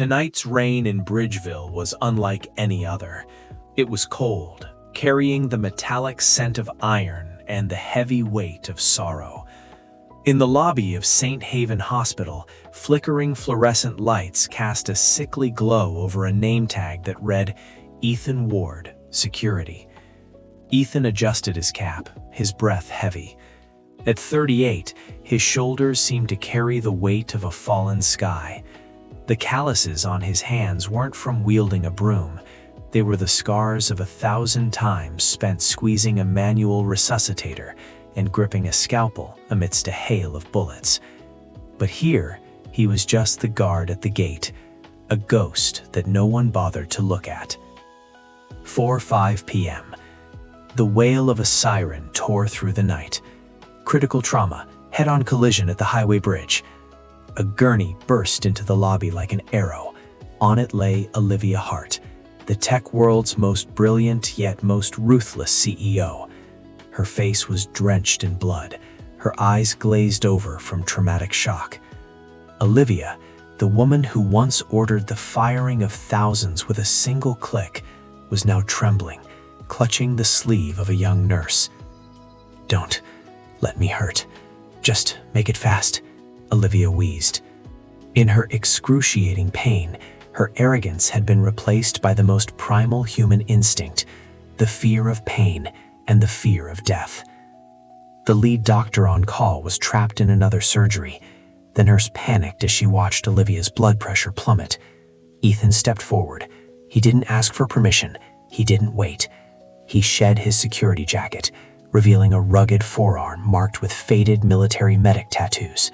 Tonight's rain in Bridgeville was unlike any other. It was cold, carrying the metallic scent of iron and the heavy weight of sorrow. In the lobby of St. Haven Hospital, flickering fluorescent lights cast a sickly glow over a name tag that read, Ethan Ward, Security. Ethan adjusted his cap, his breath heavy. At 38, his shoulders seemed to carry the weight of a fallen sky. The calluses on his hands weren't from wielding a broom. They were the scars of 1,000 times spent squeezing a manual resuscitator and gripping a scalpel amidst a hail of bullets. But here, he was just the guard at the gate, a ghost that no one bothered to look at. 4:05 p.m. The wail of a siren tore through the night. Critical trauma, head-on collision at the highway bridge. A gurney burst into the lobby like an arrow. On it lay Olivia Hart, the tech world's most brilliant yet most ruthless CEO. Her face was drenched in blood, her eyes glazed over from traumatic shock. Olivia, the woman who once ordered the firing of thousands with a single click, was now trembling, clutching the sleeve of a young nurse. "Don't let me hurt. Just make it fast," Olivia wheezed. In her excruciating pain, her arrogance had been replaced by the most primal human instinct, the fear of pain and the fear of death. The lead doctor on call was trapped in another surgery. The nurse panicked as she watched Olivia's blood pressure plummet. Ethan stepped forward. He didn't ask for permission. He didn't wait. He shed his security jacket, revealing a rugged forearm marked with faded military medic tattoos.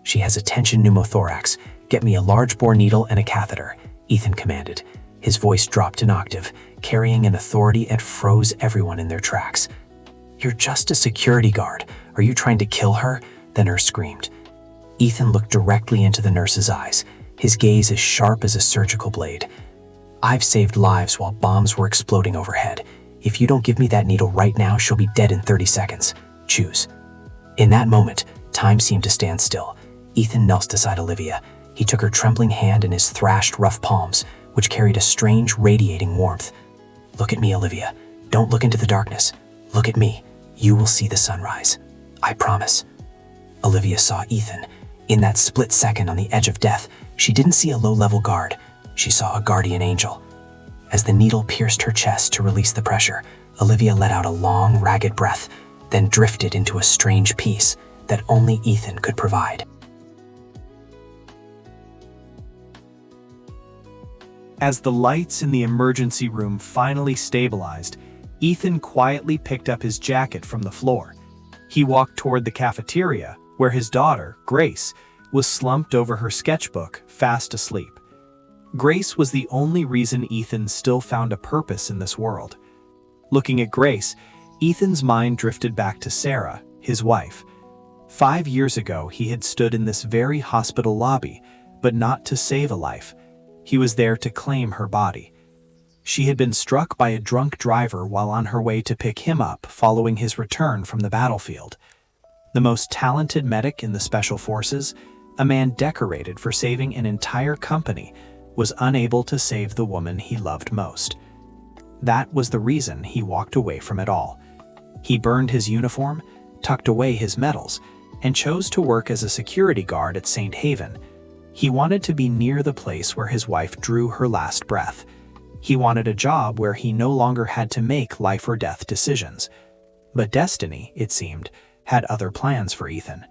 "She has a tension pneumothorax. Get me a large bore needle and a catheter," Ethan commanded. His voice dropped an octave, carrying an authority that froze everyone in their tracks. "You're just a security guard. Are you trying to kill her?" the nurse screamed. Ethan looked directly into the nurse's eyes, his gaze as sharp as a surgical blade. "I've saved lives while bombs were exploding overhead. If you don't give me that needle right now, she'll be dead in 30 seconds. Choose." In that moment, time seemed to stand still. Ethan knelt beside Olivia. He took her trembling hand in his thrashed, rough palms, which carried a strange, radiating warmth. "Look at me, Olivia. Don't look into the darkness. Look at me. You will see the sunrise. I promise." Olivia saw Ethan. In that split second on the edge of death, she didn't see a low-level guard. She saw a guardian angel. As the needle pierced her chest to release the pressure, Olivia let out a long, ragged breath, then drifted into a strange peace that only Ethan could provide. As the lights in the emergency room finally stabilized, Ethan quietly picked up his jacket from the floor. He walked toward the cafeteria, where his daughter, Grace, was slumped over her sketchbook, fast asleep. Grace was the only reason Ethan still found a purpose in this world. Looking at Grace, Ethan's mind drifted back to Sarah, his wife. 5 years ago, he had stood in this very hospital lobby, but not to save a life. He was there to claim her body. She had been struck by a drunk driver while on her way to pick him up following his return from the battlefield. The most talented medic in the Special Forces, a man decorated for saving an entire company, was unable to save the woman he loved most. That was the reason he walked away from it all. He burned his uniform, tucked away his medals, and chose to work as a security guard at St. Haven. He wanted to be near the place where his wife drew her last breath. He wanted a job where he no longer had to make life or death decisions. But destiny, it seemed, had other plans for Ethan.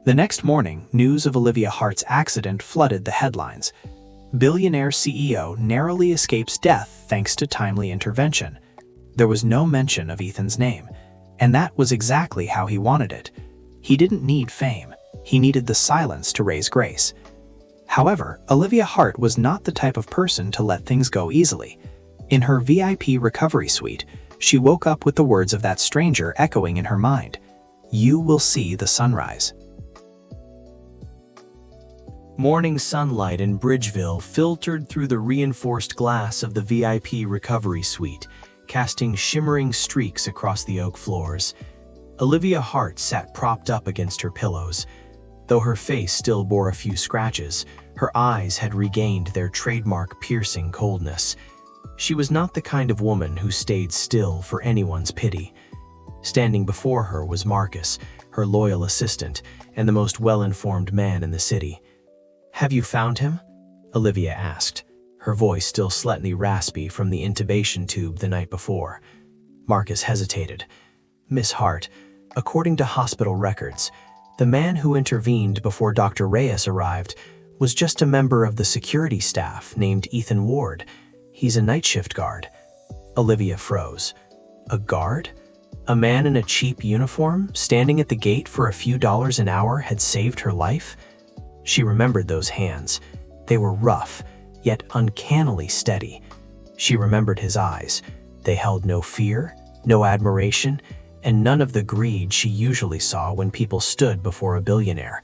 The next morning, news of Olivia Hart's accident flooded the headlines. Billionaire CEO narrowly escapes death thanks to timely intervention. There was no mention of Ethan's name, and that was exactly how he wanted it. He didn't need fame. He needed the silence to raise grace. However, Olivia Hart was not the type of person to let things go easily. In her VIP recovery suite, she woke up with the words of that stranger echoing in her mind. "You will see the sunrise." Morning sunlight in Bridgeville filtered through the reinforced glass of the VIP recovery suite, casting shimmering streaks across the oak floors. Olivia Hart sat propped up against her pillows. Though her face still bore a few scratches, Her eyes had regained their trademark piercing coldness. She was not the kind of woman who stayed still for anyone's pity. Standing before her was Marcus, her loyal assistant, and the most well-informed man in the city. "Have you found him?" Olivia asked, her voice still slightly raspy from the intubation tube the night before. Marcus hesitated. "Miss Hart, according to hospital records, the man who intervened before Dr. Reyes arrived was just a member of the security staff named Ethan Ward. He's a night shift guard." Olivia froze. A guard? A man in a cheap uniform, standing at the gate for a few dollars an hour, had saved her life? She remembered those hands. They were rough, yet uncannily steady. She remembered his eyes. They held no fear, no admiration, and none of the greed she usually saw when people stood before a billionaire.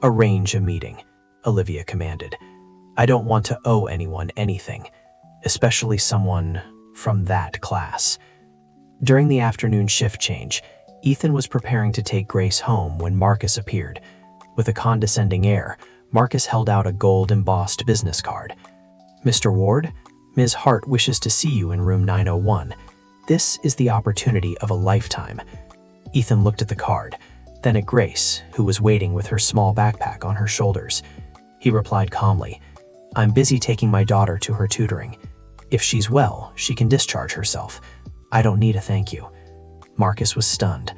"Arrange a meeting," Olivia commanded. "I don't want to owe anyone anything, especially someone from that class." During the afternoon shift change, Ethan was preparing to take Grace home when Marcus appeared. With a condescending air, Marcus held out a gold-embossed business card. "Mr. Ward, Ms. Hart wishes to see you in room 901. This is the opportunity of a lifetime." Ethan looked at the card, then at Grace, who was waiting with her small backpack on her shoulders. He replied calmly, "I'm busy taking my daughter to her tutoring. If she's well, she can discharge herself. I don't need a thank you." Marcus was stunned.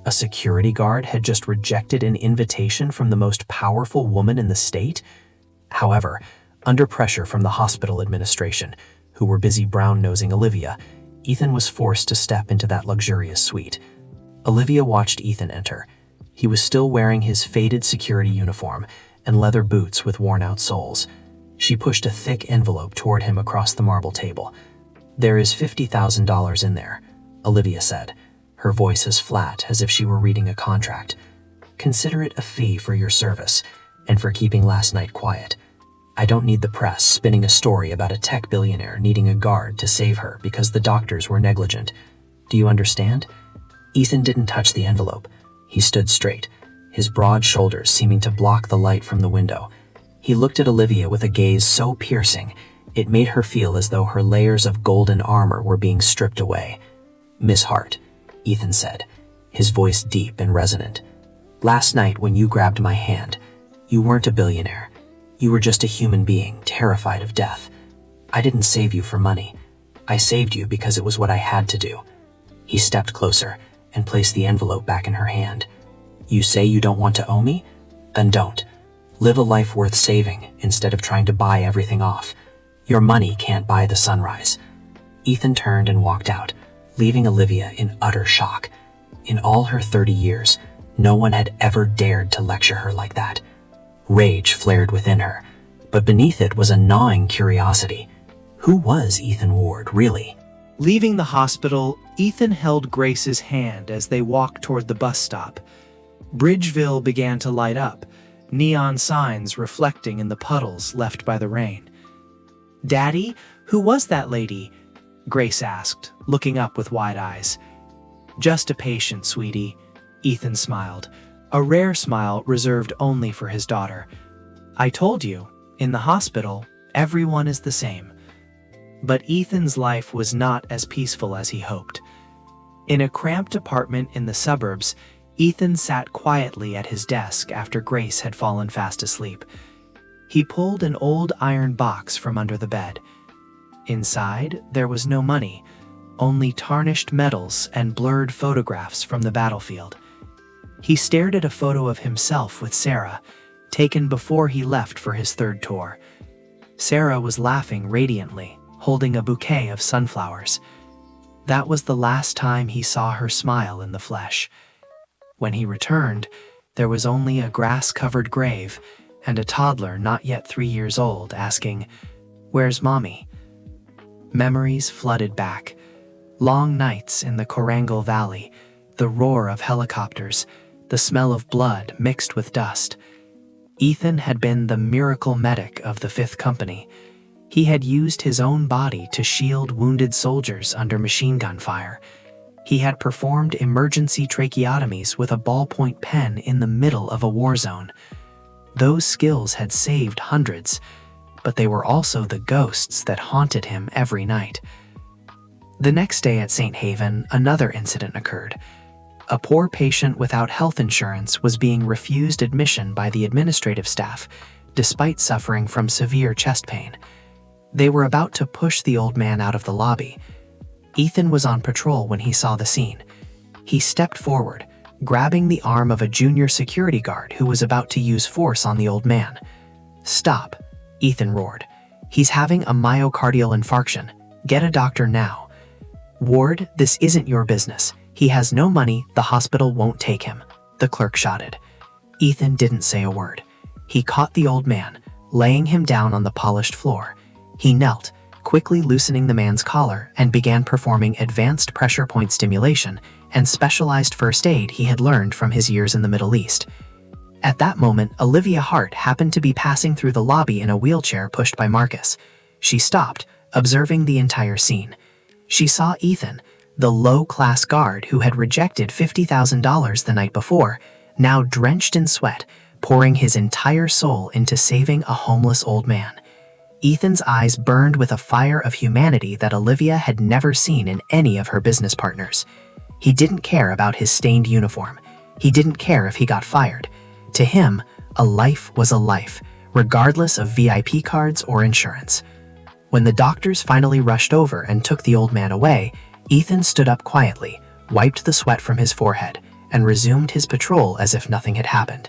A security guard had just rejected an invitation from the most powerful woman in the state? However, under pressure from the hospital administration, who were busy brown-nosing Olivia, Ethan was forced to step into that luxurious suite. Olivia watched Ethan enter. He was still wearing his faded security uniform and leather boots with worn-out soles. She pushed a thick envelope toward him across the marble table. "There is $50,000 in there," Olivia said, her voice as flat as if she were reading a contract. "Consider it a fee for your service and for keeping last night quiet. I don't need the press spinning a story about a tech billionaire needing a guard to save her because the doctors were negligent. Do you understand?" Ethan didn't touch the envelope. He stood straight, his broad shoulders seeming to block the light from the window. He looked at Olivia with a gaze so piercing, it made her feel as though her layers of golden armor were being stripped away. "Miss Hart," Ethan said, his voice deep and resonant. "Last night when you grabbed my hand, you weren't a billionaire. You were just a human being, terrified of death. I didn't save you for money. I saved you because it was what I had to do." He stepped closer and placed the envelope back in her hand. "You say you don't want to owe me? Then don't. Live a life worth saving instead of trying to buy everything off. Your money can't buy the sunrise." Ethan turned and walked out, leaving Olivia in utter shock. In all her 30 years, no one had ever dared to lecture her like that. Rage flared within her, but beneath it was a gnawing curiosity. Who was Ethan Ward, really? Leaving the hospital, Ethan held Grace's hand as they walked toward the bus stop. Bridgeville began to light up, neon signs reflecting in the puddles left by the rain. "Daddy, who was that lady?" Grace asked, looking up with wide eyes. "Just a patient, sweetie," Ethan smiled, a rare smile reserved only for his daughter. "I told you, in the hospital, everyone is the same." But Ethan's life was not as peaceful as he hoped. In a cramped apartment in the suburbs, Ethan sat quietly at his desk after Grace had fallen fast asleep. He pulled an old iron box from under the bed. Inside, there was no money, only tarnished medals and blurred photographs from the battlefield. He stared at a photo of himself with Sarah, taken before he left for his third tour. Sarah was laughing radiantly, holding a bouquet of sunflowers. That was the last time he saw her smile in the flesh. When he returned, there was only a grass-covered grave and a toddler not yet 3 years old asking, "Where's Mommy?" Memories flooded back. Long nights in the Korangal Valley, the roar of helicopters, the smell of blood mixed with dust. Ethan had been the miracle medic of the Fifth Company. He had used his own body to shield wounded soldiers under machine gun fire. He had performed emergency tracheotomies with a ballpoint pen in the middle of a war zone. Those skills had saved hundreds, but they were also the ghosts that haunted him every night. The next day at St. Haven, another incident occurred. A poor patient without health insurance was being refused admission by the administrative staff, despite suffering from severe chest pain. They were about to push the old man out of the lobby. Ethan was on patrol when he saw the scene. He stepped forward, grabbing the arm of a junior security guard who was about to use force on the old man. "Stop," Ethan roared. "He's having a myocardial infarction. Get a doctor now." "Ward, this isn't your business. He has no money, the hospital won't take him," the clerk shouted. Ethan didn't say a word. He caught the old man, laying him down on the polished floor. He knelt, quickly loosening the man's collar, and began performing advanced pressure point stimulation and specialized first aid he had learned from his years in the Middle East. At that moment, Olivia Hart happened to be passing through the lobby in a wheelchair pushed by Marcus. She stopped, observing the entire scene. She saw Ethan, the low-class guard who had rejected $50,000 the night before, now drenched in sweat, pouring his entire soul into saving a homeless old man. Ethan's eyes burned with a fire of humanity that Olivia had never seen in any of her business partners. He didn't care about his stained uniform. He didn't care if he got fired. To him, a life was a life, regardless of VIP cards or insurance. When the doctors finally rushed over and took the old man away, Ethan stood up quietly, wiped the sweat from his forehead, and resumed his patrol as if nothing had happened.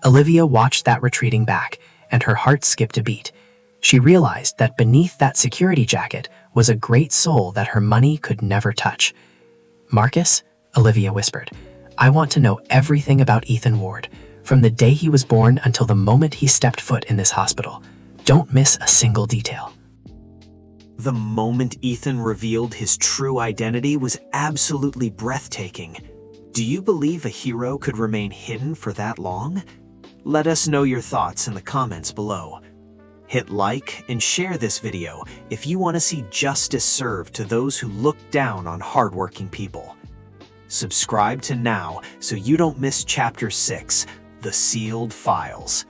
Olivia watched that retreating back, and her heart skipped a beat. She realized that beneath that security jacket was a great soul that her money could never touch. "Marcus," Olivia whispered, "I want to know everything about Ethan Ward, from the day he was born until the moment he stepped foot in this hospital. Don't miss a single detail." The moment Ethan revealed his true identity was absolutely breathtaking. Do you believe a hero could remain hidden for that long? Let us know your thoughts in the comments below. Hit like and share this video if you want to see justice served to those who look down on hardworking people. Subscribe to now so you don't miss Chapter 6, The Sealed Files.